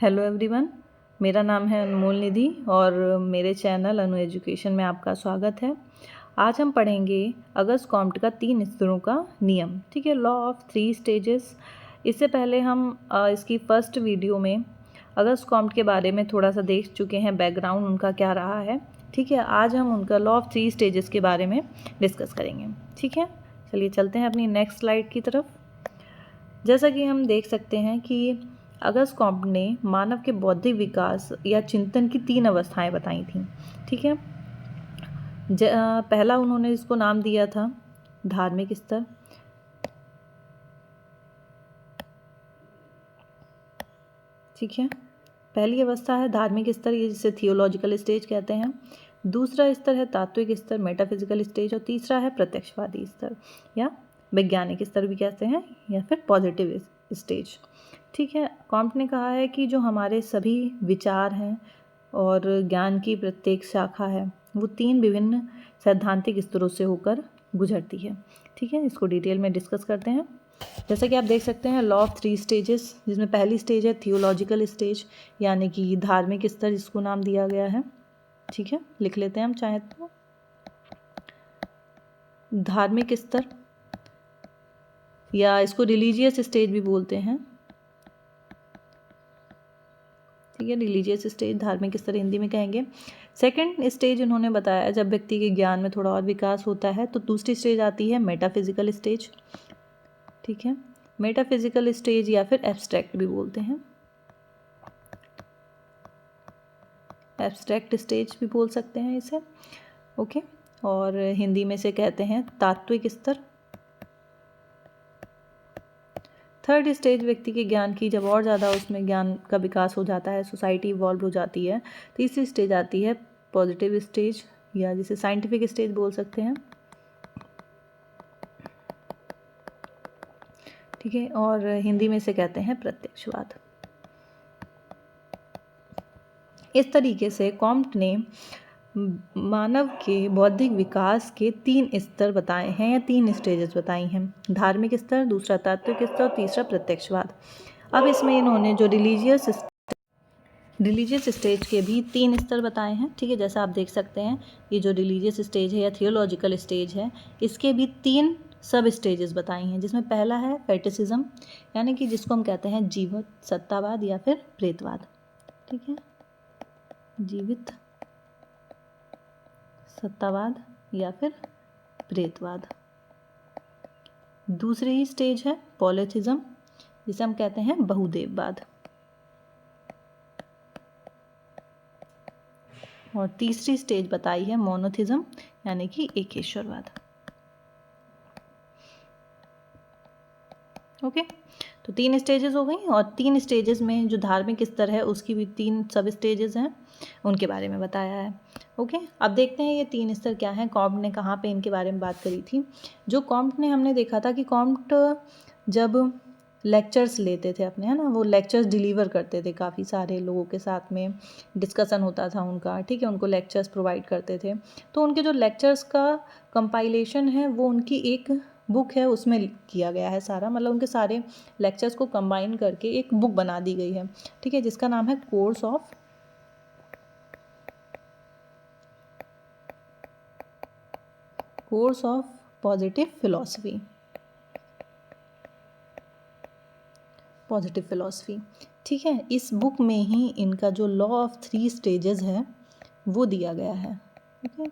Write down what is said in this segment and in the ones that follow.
Hello everyone, मेरा नाम है अनमोल निधि और मेरे चैनल अनु एजुकेशन में आपका स्वागत है। आज हम पढ़ेंगे अगस्त कॉम्ट का 3 स्तरों का नियम। ठीक है, लॉ ऑफ 3 स्टेजेस। इससे पहले हम इसकी फर्स्ट वीडियो में अगस्त कॉम्ट के बारे में थोड़ा सा देख चुके हैं, बैकग्राउंड उनका क्या रहा है। ठीक है, आज हम उनका लॉ ऑफ 3 स्टेजेस के बारे में डिस्कस करेंगे। ठीक है, चलिए चलते हैं अपनी नेक्स्ट स्लाइड की तरफ। जैसा कि हम देख सकते हैं कि अगस्त कॉम्ट ने मानव के बौद्धिक विकास या चिंतन की 3 अवस्थाएं बताई थीं। ठीक है, पहला उन्होंने इसको नाम दिया था धार्मिक स्तर। ठीक है, पहली अवस्था है धार्मिक स्तर, ये जिसे थियोलॉजिकल स्टेज कहते हैं। दूसरा स्तर है तात्विक स्तर, मेटाफिजिकल स्टेज। और तीसरा है प्रत्यक्षवादी स्तर या वैज्ञानिक स्तर भी कहते हैं, या फिर पॉजिटिव स्टेज। ठीक है, कॉम्ट ने कहा है कि जो हमारे सभी विचार हैं और ज्ञान की प्रत्येक शाखा है वो 3 विभिन्न सैद्धांतिक स्तरों से होकर गुजरती है। ठीक है, इसको डिटेल में डिस्कस करते हैं। जैसा कि आप देख सकते हैं लॉ ऑफ 3 स्टेजेस, जिसमें पहली स्टेज है थियोलॉजिकल स्टेज यानी कि धार्मिक स्तर, जिसको नाम दिया गया है। ठीक है, लिख लेते हैं हम चाहे तो। धार्मिक स्तर या इसको रिलीजियस स्टेज भी बोलते हैं। ठीक है, रिलीजियस स्टेज, धार्मिक स्तर हिंदी में कहेंगे। सेकंड स्टेज उन्होंने बताया जब व्यक्ति के ज्ञान में थोड़ा और विकास होता है, तो दूसरी स्टेज आती है मेटाफिजिकल स्टेज। ठीक है, मेटाफिजिकल स्टेज या फिर एब्स्ट्रैक्ट भी बोलते हैं, एब्स्ट्रैक्ट स्टेज भी बोल सकते हैं इसे। ओके, और हिंदी में से कहते हैं तात्विक स्तर। थर्ड स्टेज व्यक्ति के ज्ञान की जब और ज़्यादा उसमें ज्ञान का विकास हो जाता है, सोसाइटी इवॉल्व हो जाती है। तीसरी स्टेज आती है पॉजिटिव स्टेज या जिसे साइंटिफिक स्टेज बोल सकते हैं। ठीक है, और हिंदी में से कहते हैं प्रत्यक्षवाद। इस तरीके से कॉम्ट ने मानव के बौद्धिक विकास के 3 स्तर बताए हैं या 3 स्टेजेस बताई हैं। धार्मिक स्तर, दूसरा तात्विक स्तर, तीसरा प्रत्यक्षवाद। अब इसमें इन्होंने जो रिलीजियस स्टेज के भी 3 स्तर बताए हैं। ठीक है, जैसा आप देख सकते हैं ये जो रिलीजियस स्टेज है या थियोलॉजिकल स्टेज है, इसके भी 3 सब स्टेजेस बताई हैं, जिसमें पहला है फेटिसिज्म यानी कि जिसको हम कहते हैं जीवित सत्तावाद या फिर प्रेतवाद। ठीक है, जीवित सत्तावाद या फिर प्रेतवाद। दूसरी स्टेज है पॉलिथिज्म, जिसे हम कहते हैं बहुदेववाद। और तीसरी स्टेज बताई है मोनोथिज्म यानी कि एकेश्वरवाद। ओके, तो 3 स्टेजेस हो गई, और 3 स्टेजेस में जो धार्मिक स्तर है उसकी भी 3 सब स्टेजेस हैं, उनके बारे में बताया है। ओके, अब देखते हैं ये 3 स्तर क्या हैं, कॉम्ट ने कहाँ पे इनके बारे में बात करी थी। जो कॉम्ट ने हमने देखा था कि कॉम्ट जब लेक्चर्स लेते थे अपने, है ना, वो लेक्चर्स डिलीवर करते थे काफ़ी सारे लोगों के साथ में, डिस्कशन होता था उनका। ठीक है, उनको लेक्चर्स प्रोवाइड करते थे, तो उनके जो लेक्चर्स का कंपाइलेशन है वो उनकी एक बुक है, उसमें किया गया है सारा, मतलब उनके सारे लेक्चर्स को कंबाइन करके एक बुक बना दी गई है। ठीक है, जिसका नाम है कोर्स ऑफ पॉजिटिव फिलॉसफी। ठीक है, इस बुक में ही इनका जो लॉ ऑफ 3 स्टेजेस है वो दिया गया है। ठीक है,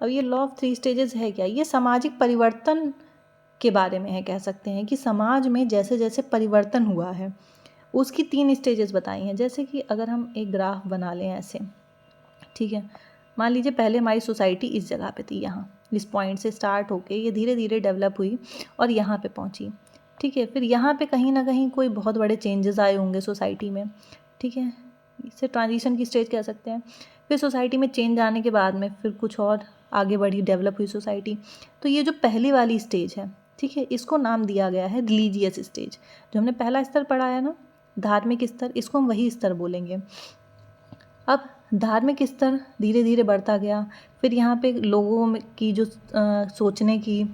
अब ये लॉ ऑफ 3 स्टेजेस है क्या, ये सामाजिक परिवर्तन के बारे में है, कह सकते हैं कि समाज में जैसे जैसे परिवर्तन हुआ है उसकी 3 स्टेजेस बताई हैं। जैसे कि अगर हम एक ग्राफ बना लें ऐसे, ठीक है, मान लीजिए पहले हमारी सोसाइटी इस जगह पे थी, यहाँ इस पॉइंट से स्टार्ट होके ये धीरे धीरे डेवलप हुई और यहाँ पे पहुँची। ठीक है, फिर यहाँ पे कहीं ना कहीं कोई बहुत बड़े चेंजेस आए होंगे सोसाइटी में। ठीक है, इसे ट्रांजिशन की स्टेज कह सकते हैं। फिर सोसाइटी में चेंज आने के बाद में फिर कुछ और आगे बढ़ी, डेवलप हुई सोसाइटी। तो ये जो पहली वाली स्टेज है, ठीक है, इसको नाम दिया गया है रिलीजियस स्टेज। जो हमने पहला स्तर पढ़ा है ना, धार्मिक स्तर, इसको हम वही स्तर बोलेंगे। अब धार्मिक स्तर धीरे धीरे बढ़ता गया, फिर यहाँ पे लोगों की जो सोचने की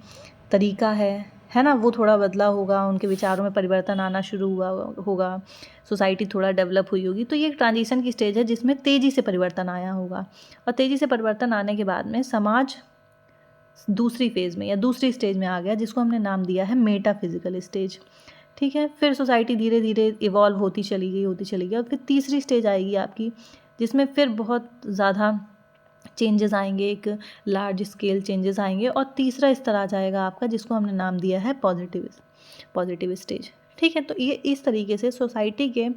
तरीका है है ना, वो थोड़ा बदला होगा, उनके विचारों में परिवर्तन आना शुरू हुआ होगा, सोसाइटी थोड़ा डेवलप हुई होगी। तो ये एक ट्रांजिशन की स्टेज है जिसमें तेज़ी से परिवर्तन आया होगा, और तेज़ी से परिवर्तन आने के बाद में समाज दूसरी फेज़ में या दूसरी स्टेज में आ गया, जिसको हमने नाम दिया है मेटाफिजिकल स्टेज। ठीक है, फिर सोसाइटी धीरे धीरे इवॉल्व होती चली गई, और फिर तीसरी स्टेज आएगी आपकी, जिसमें फिर बहुत ज़्यादा चेंजेस आएंगे, एक लार्ज स्केल चेंजेस आएंगे, और तीसरा स्तर आ जाएगा आपका, जिसको हमने नाम दिया है पॉजिटिव स्टेज। ठीक है, तो ये इस तरीके से सोसाइटी के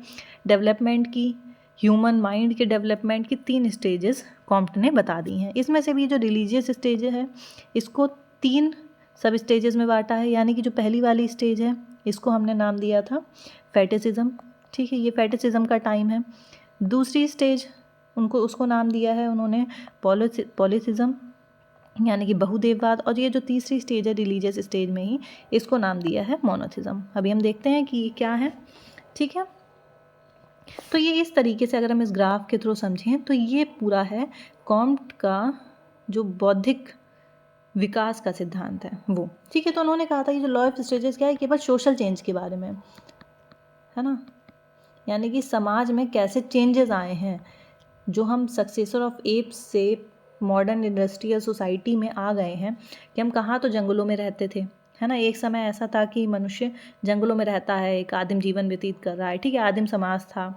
डेवलपमेंट की, ह्यूमन माइंड के डेवलपमेंट की 3 स्टेजेस कॉम्प्ट ने बता दी हैं। इसमें से भी जो रिलीजियस स्टेज है इसको 3 सब स्टेजेस में बांटा है। यानी कि जो पहली वाली स्टेज है इसको हमने नाम दिया था फेटिसिज्म। ठीक है, ये फेटिसिज्म का टाइम है। दूसरी स्टेज उसको नाम दिया है उन्होंने पॉलिथिज्म, यानी कि बहुदेववाद। और ये जो तीसरी स्टेज है रिलीजियस स्टेज में ही, इसको नाम दिया है मोनोथिज्म। अभी हम देखते हैं कि ये क्या है। ठीक है, तो ये इस तरीके से अगर हम इस ग्राफ के थ्रू समझें तो ये पूरा है कॉम्ट का जो बौद्धिक विकास का सिद्धांत है वो। ठीक है, तो उन्होंने कहा था कि जो लॉ ऑफ स्टेजेस क्या है, केवल सोशल चेंज के बारे में है ना, यानी कि समाज में कैसे चेंजेस आए हैं, जो हम सक्सेसर ऑफ एप्स से मॉडर्न इंडस्ट्रियल सोसाइटी में आ गए हैं। कि हम कहाँ तो जंगलों में रहते थे, है ना, एक समय ऐसा था कि मनुष्य जंगलों में रहता है, एक आदिम जीवन व्यतीत कर रहा है। ठीक है, आदिम समाज था।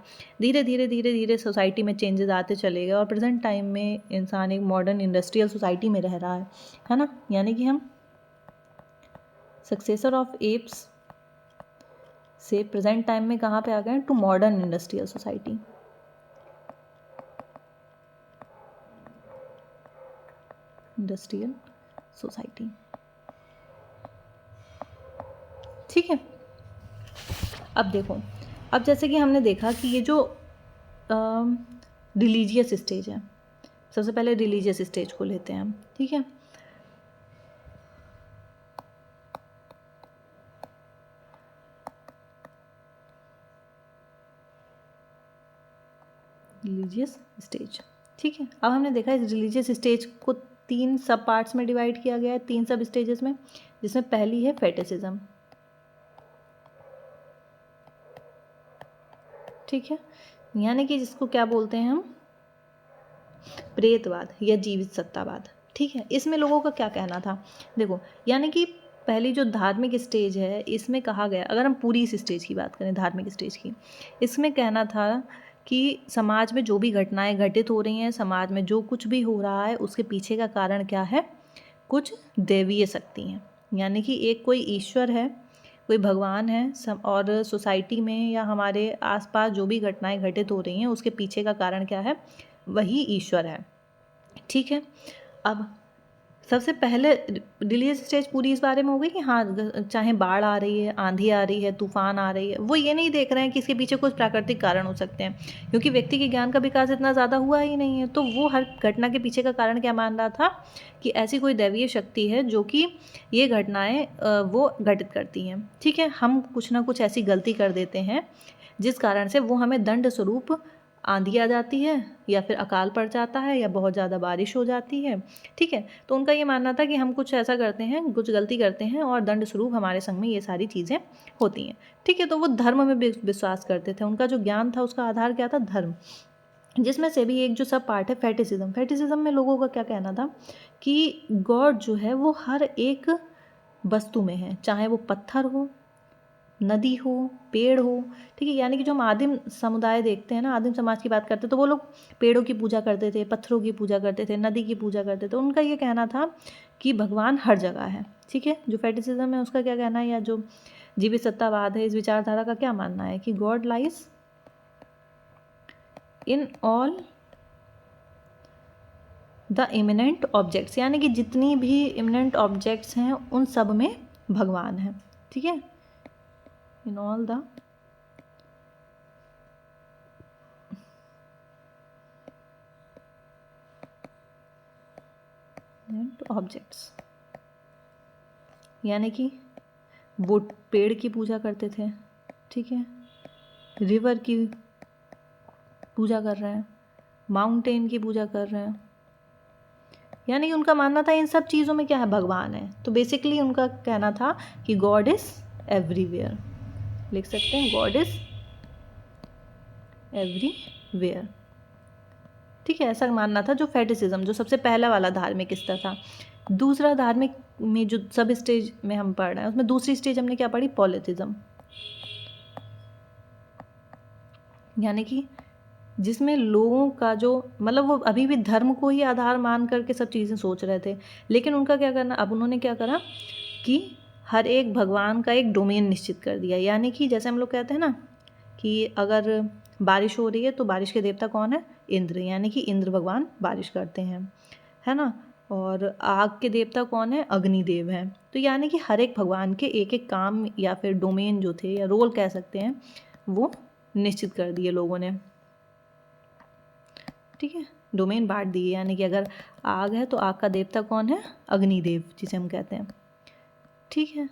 धीरे धीरे सोसाइटी में चेंजेस आते चले गए, और प्रेजेंट टाइम में इंसान एक मॉडर्न इंडस्ट्रियल सोसाइटी में रह रहा है ना। यानी कि हम सक्सेसर ऑफ एप्स से प्रेजेंट टाइम में कहाँ पे आ गए हैं, to modern industrial society. Industrial society. ठीक है, अब देखो, अब जैसे कि हमने देखा कि ये जो रिलीजियस स्टेज है, सबसे पहले रिलीजियस स्टेज को लेते हैं हम। ठीक है, रिलीजियस स्टेज। ठीक है, अब हमने देखा इस रिलीजियस स्टेज को 3 सब पार्ट्स में डिवाइड किया गया है, 3 सब स्टेजेस में, जिसमें पहली है फेटिसिज्म। ठीक है, यानी कि जिसको क्या बोलते हैं हम, प्रेतवाद या जीवित सत्तावाद। ठीक है, इसमें लोगों का क्या कहना था, देखो, यानी कि पहली जो धार्मिक स्टेज है इसमें कहा गया, अगर हम पूरी इस स्टेज की बात करें, धार्मिक स्टेज की, इसमें कहना था कि समाज में जो भी घटनाएं घटित हो रही हैं, समाज में जो कुछ भी हो रहा है, उसके पीछे का कारण क्या है, कुछ दैवीय शक्ति हैं। यानी कि एक कोई ईश्वर है, कोई भगवान है, और सोसाइटी में या हमारे आसपास जो भी घटनाएं घटित हो रही हैं उसके पीछे का कारण क्या है, वही ईश्वर है। ठीक है, अब सबसे पहले रिलीजियस स्टेज पूरी इस बारे में हो गई कि हाँ, चाहे बाढ़ आ रही है, आंधी आ रही है, तूफान आ रही है, वो ये नहीं देख रहे हैं कि इसके पीछे कुछ प्राकृतिक कारण हो सकते हैं, क्योंकि व्यक्ति के ज्ञान का विकास इतना ज़्यादा हुआ ही नहीं है। तो वो हर घटना के पीछे का कारण क्या मान रहा था, कि ऐसी कोई दैवीय शक्ति है जो कि ये घटनाएँ वो घटित करती हैं। ठीक है, हम कुछ ना कुछ ऐसी गलती कर देते हैं जिस कारण से वो हमें दंड स्वरूप आंधी आ जाती है, या फिर अकाल पड़ जाता है, या बहुत ज़्यादा बारिश हो जाती है। ठीक है, तो उनका ये मानना था कि हम कुछ ऐसा करते हैं, कुछ गलती करते हैं, और दंड स्वरूप हमारे संग में ये सारी चीज़ें होती हैं। ठीक है, तो वो धर्म में विश्वास करते थे। उनका जो ज्ञान था उसका आधार क्या था, धर्म। जिसमें से भी एक जो सब पार्ट है फेटिसिज्म में लोगों का क्या कहना था कि गॉड जो है वो हर एक वस्तु में है, चाहे वो पत्थर हो, नदी हो, पेड़ हो। ठीक है, यानी कि जो हम आदिम समुदाय देखते हैं ना, आदिम समाज की बात करते हैं, तो वो लोग पेड़ों की पूजा करते थे, पत्थरों की पूजा करते थे, नदी की पूजा करते थे। उनका ये कहना था कि भगवान हर जगह है। ठीक है, जो फेटिसिज्म है उसका क्या कहना है, या जो जीवित सत्तावाद है, इस विचारधारा का क्या मानना है कि God lies in all the immanent objects, यानी कि जितनी भी इमिनेंट ऑब्जेक्ट्स हैं उन सब में भगवान है। ठीक है, इन ऑल द ऑब्जेक्ट्स, यानी कि वो पेड़ की पूजा करते थे। ठीक है, रिवर की पूजा कर रहे हैं, माउंटेन की पूजा कर रहे हैं, यानी कि उनका मानना था इन सब चीज़ों में क्या है, भगवान है। तो बेसिकली उनका कहना था कि गॉड इज़ एवरीवेयर, लिख सकते हैं गॉड इज़ एवरीवेयर। ठीक है, ऐसा मानना था जो फेटिसिज्म, जो सबसे पहला वाला धार्मिक स्तर था। दूसरा धार्मिक में जो सब स्टेज में हम पढ़ रहे हैं उसमें दूसरी स्टेज हमने क्या पढ़ी, पॉलिटिज्म, यानी कि जिसमें लोगों का जो मतलब वो अभी भी धर्म को ही आधार मान करके सब चीज़ें सोच रहे थे, लेकिन उनका क्या करना, अब उन्होंने क्या करा कि हर एक भगवान का एक डोमेन निश्चित कर दिया। यानी कि जैसे हम लोग कहते हैं ना कि अगर बारिश हो रही है तो बारिश के देवता कौन है, इंद्र, यानी कि इंद्र भगवान बारिश करते हैं, है ना। और आग के देवता कौन है, अग्निदेव हैं। तो यानी कि हर एक भगवान के एक एक काम या फिर डोमेन जो थे या रोल कह सकते हैं वो निश्चित कर दिए लोगों ने। ठीक है, डोमेन बांट दिए, यानी कि अगर आग है तो आग का देवता कौन है, अग्निदेव जिसे हम कहते हैं। ठीक है,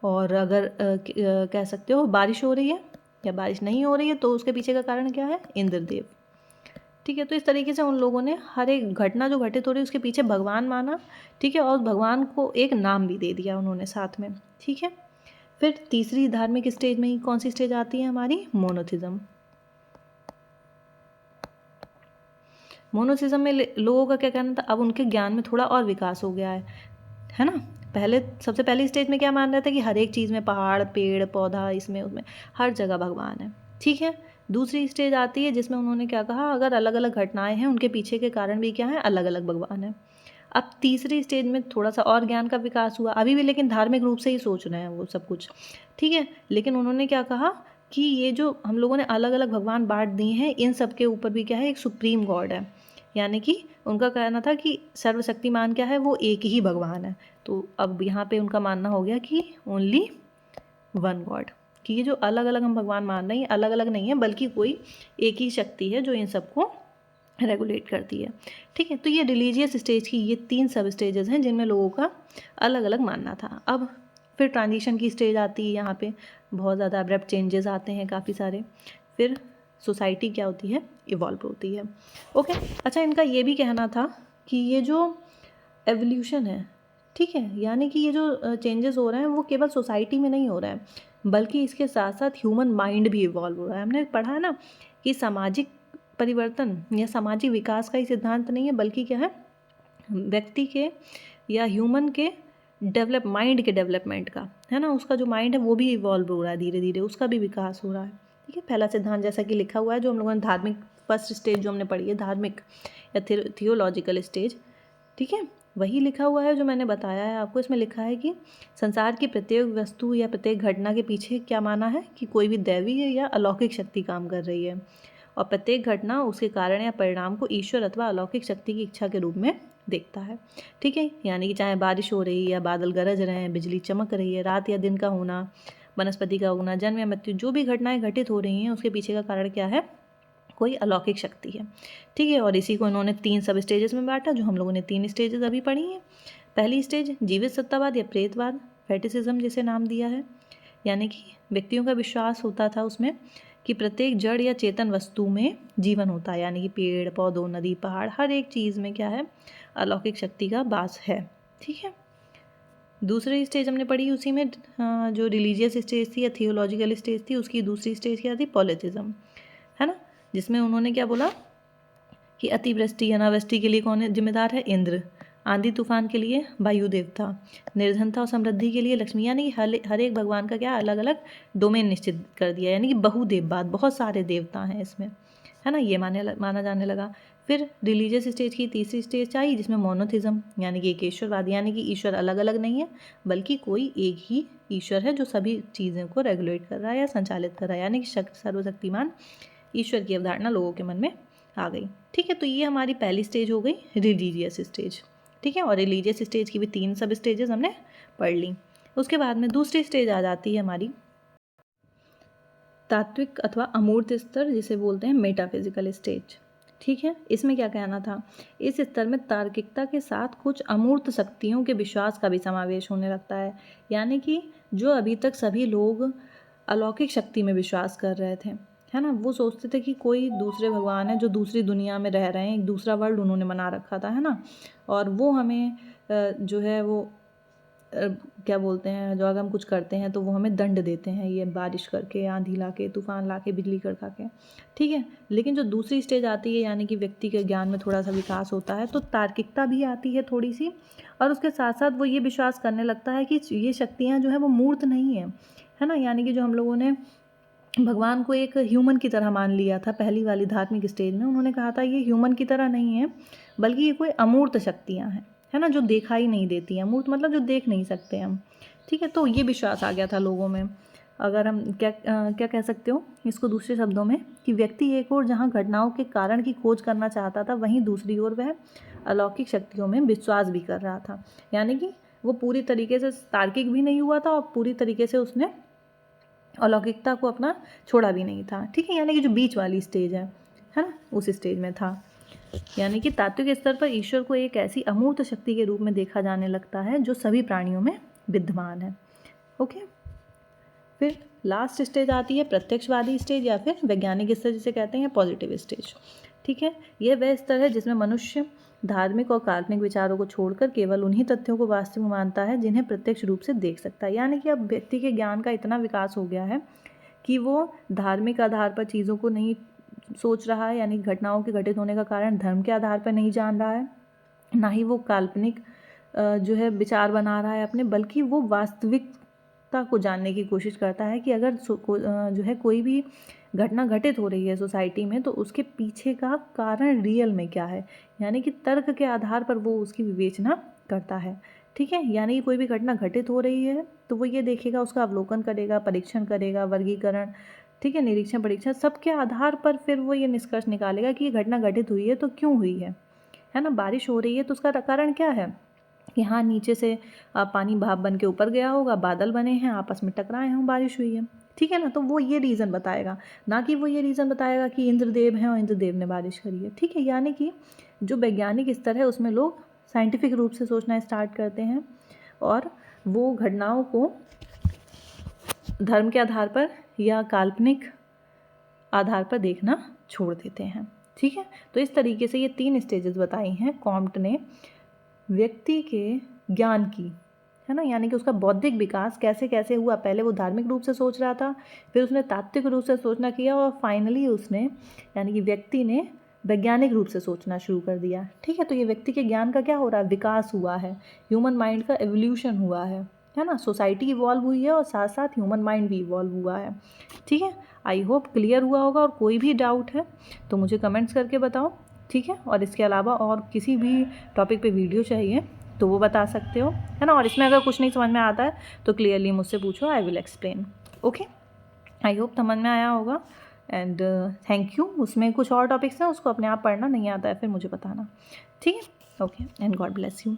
और अगर कह सकते हो बारिश हो रही है या बारिश नहीं हो रही है तो उसके पीछे का कारण क्या है, इंद्रदेव। ठीक है, तो इस तरीके से उन लोगों ने हर एक घटना जो घटित हो रही है उसके पीछे भगवान माना। ठीक है, और भगवान को एक नाम भी दे दिया उन्होंने साथ में। ठीक है, फिर तीसरी धार्मिक स्टेज में ही कौन सी स्टेज आती है हमारी, मोनोथिज्म। मोनोथिज्म में लोगों का क्या कहना था, अब उनके ज्ञान में थोड़ा और विकास हो गया है ना। पहले सबसे पहली स्टेज में क्या मान रहे थे कि हर एक चीज़ में, पहाड़ पेड़ पौधा इसमें उसमें हर जगह भगवान है। ठीक है, दूसरी स्टेज आती है जिसमें उन्होंने क्या कहा, अगर अलग अलग घटनाएं हैं उनके पीछे के कारण भी क्या है, अलग अलग भगवान है। अब तीसरी स्टेज में थोड़ा सा और ज्ञान का विकास हुआ, अभी भी लेकिन धार्मिक रूप से ही सोच रहे हैं वो सब कुछ। ठीक है, लेकिन उन्होंने क्या कहा कि ये जो हम लोगों ने अलग अलग भगवान बांट दिए हैं इन सब के ऊपर भी क्या है, एक सुप्रीम गॉड है। यानी कि उनका कहना था कि सर्वशक्तिमान क्या है, वो एक ही भगवान है। तो अब यहाँ पे उनका मानना हो गया कि ओनली वन गॉड, कि ये जो अलग अलग हम भगवान मान रहे हैं अलग अलग नहीं है, बल्कि कोई एक ही शक्ति है जो इन सबको रेगुलेट करती है। ठीक है, तो ये रिलीजियस स्टेज की ये 3 सब स्टेजेस हैं जिनमें लोगों का अलग अलग मानना था। अब फिर ट्रांजिशन की स्टेज आती है, यहाँ पे बहुत ज़्यादा अब्रप्ट चेंजेस आते हैं काफ़ी सारे। फिर सोसाइटी क्या होती है, इवॉल्व होती है। ओके, अच्छा, इनका ये भी कहना था कि ये जो एवोल्यूशन है, ठीक है, यानी कि ये जो चेंजेस हो रहे हैं वो केवल सोसाइटी में नहीं हो रहा है, बल्कि इसके साथ साथ ह्यूमन माइंड भी इवॉल्व हो रहा है। हमने पढ़ा है ना कि सामाजिक परिवर्तन या सामाजिक विकास का ही सिद्धांत नहीं है, बल्कि क्या है, व्यक्ति के या ह्यूमन के माइंड के डेवलपमेंट का, है ना। उसका जो माइंड है वो भी इवॉल्व हो रहा है, धीरे धीरे उसका भी विकास हो रहा है। ठीक है, पहला सिद्धांत जैसा कि लिखा हुआ है जो हम लोगों ने धार्मिक फर्स्ट स्टेज जो हमने पढ़ी है, धार्मिक या थियोलॉजिकल स्टेज, ठीक है, वही लिखा हुआ है जो मैंने बताया है आपको। इसमें लिखा है कि संसार की प्रत्येक वस्तु या प्रत्येक घटना के पीछे क्या माना है कि कोई भी दैवी या अलौकिक शक्ति काम कर रही है, और प्रत्येक घटना उसके कारण या परिणाम को ईश्वर अथवा अलौकिक शक्ति की इच्छा के रूप में देखता है। ठीक है, यानी कि चाहे बारिश हो रही है या बादल गरज रहे हैं, बिजली चमक रही है, रात या दिन का होना, वनस्पति का उगना, जन्म या मृत्यु, जो भी घटनाएं घटित हो रही हैं उसके पीछे का कारण क्या है, कोई अलौकिक शक्ति है। ठीक है, और इसी को इन्होंने 3 सब स्टेजेस में बांटा, जो हम लोगों ने 3 स्टेजेस अभी पढ़ी हैं। पहली स्टेज जीवित सत्तावाद या प्रेतवाद, फेटिसिज्म जिसे नाम दिया है, यानी कि व्यक्तियों का विश्वास होता था उसमें कि प्रत्येक जड़ या चेतन वस्तु में जीवन होता है, यानी कि पेड़ पौधों नदी पहाड़ हर एक चीज़ में क्या है, अलौकिक शक्ति का वास है। ठीक है, दूसरी स्टेज हमने पढ़ी उसी में जो रिलीजियस स्टेज थी या थियोलॉजिकल स्टेज थी, उसकी दूसरी स्टेज क्या थी, पॉलिटिज्म, है ना, जिसमें उन्होंने क्या बोला कि अतिवृष्टि अनावृष्टि के लिए कौन जिम्मेदार है, इंद्र, आंधी तूफान के लिए वायु देवता, निर्धनता और समृद्धि के लिए लक्ष्मी, यानी कि हर एक भगवान का क्या अलग अलग डोमेन निश्चित कर दिया, यानी कि बहुदेववाद, बहुत सारे देवता हैं इसमें, है ना, ये माना जाने लगा। फिर रिलीजियस स्टेज की तीसरी स्टेज आई जिसमें मोनोथिज्म, यानी कि एकेश्वरवाद, यानी कि ईश्वर अलग अलग नहीं है बल्कि कोई एक ही ईश्वर है जो सभी चीज़ों को रेगुलेट कर रहा है या संचालित कर रहा है, यानी कि सर्वशक्तिमान ईश्वर की अवधारणा लोगों के मन में आ गई। ठीक है, तो ये हमारी पहली स्टेज हो गई, रिलीजियस स्टेज। ठीक है, और रिलीजियस स्टेज की भी 3 सब स्टेजेस हमने पढ़ ली। उसके बाद में दूसरी स्टेज आ जाती है हमारी तात्विक अथवा अमूर्त स्तर, जिसे बोलते हैं मेटाफिजिकल स्टेज। ठीक है, इसमें क्या कहना था, इस स्तर में तार्किकता के साथ कुछ अमूर्त शक्तियों के विश्वास का भी समावेश होने लगता है, यानी कि जो अभी तक सभी लोग अलौकिक शक्ति में विश्वास कर रहे थे, है ना, वो सोचते थे कि कोई दूसरे भगवान है जो दूसरी दुनिया में रह रहे हैं, एक दूसरा वर्ल्ड उन्होंने बना रखा था, है ना, और वो हमें जो है वो क्या बोलते हैं, जो अगर हम कुछ करते हैं तो वो हमें दंड देते हैं, ये बारिश करके, आंधी ला के, तूफान ला के, बिजली कड़का के, ठीक है। लेकिन जो दूसरी स्टेज आती है, यानी कि व्यक्ति के ज्ञान में थोड़ा सा विकास होता है, तो तार्किकता भी आती है थोड़ी सी, और उसके साथ साथ वो ये विश्वास करने लगता है कि ये शक्तियाँ जो है वो मूर्त नहीं है ना, यानी कि जो हम लोगों ने भगवान को एक ह्यूमन की तरह मान लिया था पहली वाली धार्मिक स्टेज में, उन्होंने कहा था ये ह्यूमन की तरह नहीं है, बल्कि ये कोई अमूर्त शक्तियाँ हैं, है ना, जो दिखाई नहीं देती हैं। अमूर्त मतलब जो देख नहीं सकते हम, ठीक है। तो ये विश्वास आ गया था लोगों में। अगर हम क्या कह सकते हो इसको दूसरे शब्दों में, कि व्यक्ति एक ओर जहाँ घटनाओं के कारण की खोज करना चाहता था, वहीं दूसरी ओर वह अलौकिक शक्तियों में विश्वास भी कर रहा था। यानी कि वो पूरी तरीके से तार्किक भी नहीं हुआ था और पूरी तरीके से उसने अलौकिकता को अपना छोड़ा भी नहीं था, ठीक है। यानी कि जो बीच वाली स्टेज है ना, उस स्टेज में था। यानी कि तात्विक स्तर पर ईश्वर को एक ऐसी अमूर्त शक्ति के रूप में देखा जाने लगता है जो सभी प्राणियों में विद्यमान है। ओके, फिर लास्ट स्टेज आती है प्रत्यक्षवादी स्टेज, या फिर वैज्ञानिक स्तर जिसे कहते हैं पॉजिटिव स्टेज, ठीक है। यह वह स्तर है जिसमें मनुष्य धार्मिक और काल्पनिक विचारों को छोड़कर केवल उन्हीं तथ्यों को वास्तविक मानता है जिन्हें प्रत्यक्ष रूप से देख सकता है। यानी कि अब व्यक्ति के ज्ञान का इतना विकास हो गया है कि वो धार्मिक आधार पर चीज़ों को नहीं सोच रहा है, यानी घटनाओं के घटित होने का कारण धर्म के आधार पर नहीं जान रहा है, ना ही वो काल्पनिक जो है विचार बना रहा है अपने, बल्कि वो वास्तविकता को जानने की कोशिश करता है कि अगर जो है कोई भी घटना घटित हो रही है सोसाइटी में, तो उसके पीछे का कारण रियल में क्या है, यानी कि तर्क के आधार पर वो उसकी विवेचना करता है, ठीक है। यानी कि कोई भी घटना घटित हो रही है तो वो ये देखेगा, उसका अवलोकन करेगा, परीक्षण करेगा, वर्गीकरण, ठीक है, निरीक्षण, परीक्षण, सबके आधार पर फिर वो ये निष्कर्ष निकालेगा कि ये घटना घटित हुई है तो क्यों हुई है ना। बारिश हो रही है तो उसका कारण क्या है कि हाँ, नीचे से पानी भाप बन के ऊपर गया होगा, बादल बने हैं, आपस में टकराए हों, बारिश हुई है, ठीक है ना। तो वो ये रीज़न बताएगा, ना कि वो ये रीज़न बताएगा कि इंद्रदेव हैं और इंद्रदेव ने बारिश करी है, ठीक है। यानी कि जो वैज्ञानिक स्तर है उसमें लोग साइंटिफिक रूप से सोचना स्टार्ट करते हैं और वो घटनाओं को धर्म के आधार पर या काल्पनिक आधार पर देखना छोड़ देते हैं, ठीक है। तो इस तरीके से ये 3 स्टेजेस बताई हैं कॉम्ट ने व्यक्ति के ज्ञान की, है ना, यानी कि उसका बौद्धिक विकास कैसे कैसे हुआ। पहले वो धार्मिक रूप से सोच रहा था, फिर उसने तात्विक रूप से सोचना किया, और फाइनली उसने यानी कि व्यक्ति ने वैज्ञानिक रूप से सोचना शुरू कर दिया, ठीक है। तो ये व्यक्ति के ज्ञान का क्या हो रहा है, विकास हुआ है, ह्यूमन माइंड का एवोल्यूशन हुआ है ना। सोसाइटी इवॉल्व हुई है और साथ साथ ह्यूमन माइंड भी इवॉल्व हुआ है, ठीक है। आई होप क्लियर हुआ होगा, और कोई भी डाउट है तो मुझे कमेंट्स करके बताओ, ठीक है। और इसके अलावा और किसी भी टॉपिक पे वीडियो चाहिए तो वो बता सकते हो, है ना। और इसमें अगर कुछ नहीं समझ में आता है तो क्लियरली मुझसे पूछो, I will explain. Okay, I hope समझ में आया होगा, एंड थैंक यू। उसमें कुछ और टॉपिक्स हैं, उसको अपने आप पढ़ना, नहीं आता है फिर मुझे बताना, ठीक है। Okay, and God bless you.